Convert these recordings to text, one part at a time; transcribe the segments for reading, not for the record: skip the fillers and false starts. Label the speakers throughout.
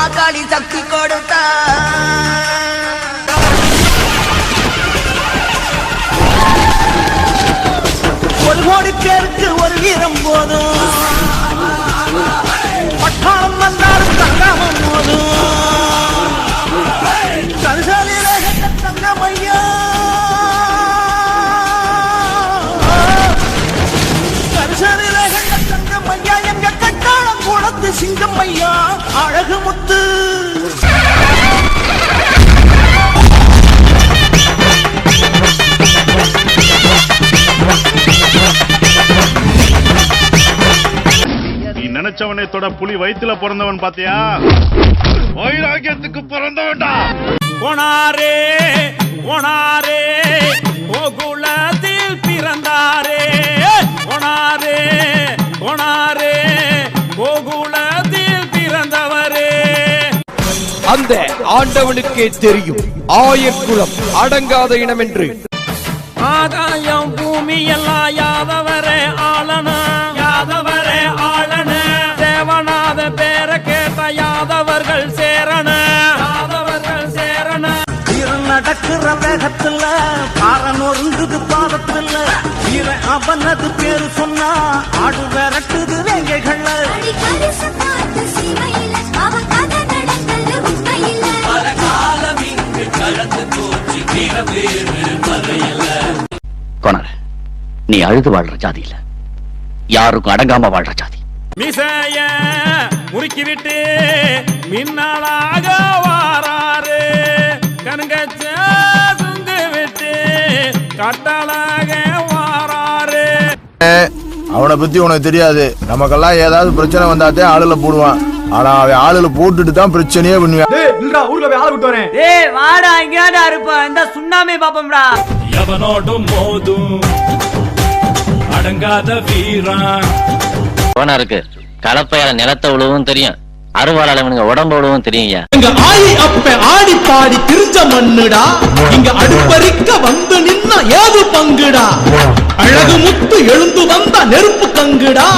Speaker 1: மாகாளி சக்தி கொடுத்தா ஒரு கோடி பேருக்கு ஒரு வீரம் போதும் பட்டாளம் வந்தாலும் தங்காமம் போதும் கருசாலையில தங்கமையா கருசாலையில தங்கமையா எங்க கட்டாளம் குளத்து சிங்கமையா அழகு முத்து
Speaker 2: நினைச்சவனை தொட புலி வயிற்றுல பிறந்தவன் பாத்தியா? வைராக்கியத்துக்கு பிறந்தவன்டா.
Speaker 3: ஓனாரே ஓனாரே கோகுலத்தில் பிறந்தாரே ஓனாரே ஓனாரே கோகுலத்தில் பிறந்தவரே.
Speaker 4: அந்த ஆண்டவனுக்கே தெரியும் ஆயர்குலம் அடங்காத இனம் என்று.
Speaker 3: ஆகாயம் பூமி எல்லாம் யாதவரே ஆளன யாதவரே ஆளன தேவநாத பேர கேட்ட யாதவர்கள் சேரண யாதவர்கள் சேரண.
Speaker 1: வீரன் நடக்கிற வேகத்துல பாரன் ஒருங்குது பாதத்துல வீரன் அவனது பேரு சொன்னா ஆடு விரட்டுது வேங்கைகள்ல.
Speaker 5: நீ அழுது வாழ்ற ஜாதி இல்ல, யாருக்கும் அடங்காம வாழ்ற ஜாதி.
Speaker 3: மிசைய முறுக்கி விட்டு மின்னாளாக வாராரு கண்கச்ச சுங்கு விட்டு கட்டளாக வாராரு.
Speaker 6: அவனை பத்தி உனக்கு தெரியாது. நமக்கெல்லாம் ஏதாவது பிரச்சனை வந்தாத்தே ஆளுல போடுவான். ஆனா அவன் ஆளுல போட்டுட்டு தான் பிரச்சனையே பண்ணுவான்.
Speaker 1: வாடா இங்கடா இருப்ப இந்த சுண்ணாமே பாப்பம்டா.
Speaker 3: எவனோடும் மோதும் அடங்காத வீரன்.
Speaker 5: இருக்கு கலப்பையால நிலத்தை உழவும் தெரியும், அருவாளால உடம்பு உழவும் தெரியும்.
Speaker 7: இங்க ஆயி அப்ப ஆடி பாடி திருச்ச மண்ணுடா, இங்க அடுப்பறிக்க வந்து நின்ன ஏது பங்குடா. அழகு முத்து எழுந்து வந்த நெருப்பு கங்குடா,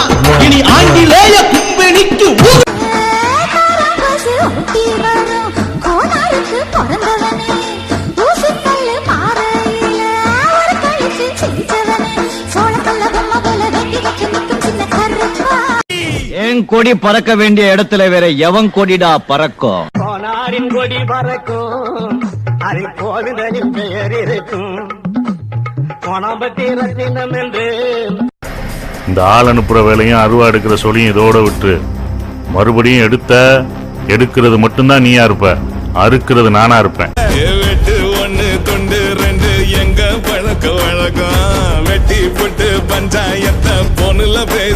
Speaker 7: இனி ஆங்கிலேய கும்பெனிக்கு
Speaker 5: என் கொடி பறக்க வேண்டிய இடத்துல வேற எவன் கொடிடா பறக்கும்?
Speaker 1: கோனாரின் கொடி பறக்கும், அது கோவிலின் பெயர் இருக்கும். கோணாம்பட்டி ரத்தினம் என்று
Speaker 2: இந்த ஆள் அனுப்புற வேலையும் அருவா எடுக்கிற சொல்லியும் இதோட விட்டு மறுபடியும் எடுக்கிறது மட்டும்தான் நீயா இருப்ப, அறுக்கிறது நானா இருப்பேன்.
Speaker 3: வெட்டு ஒண்ணு கொண்டு ரெண்டு எங்க பழக்க வழக்கம் வெட்டி போட்டு பஞ்சாயத்த பொண்ணுல பேச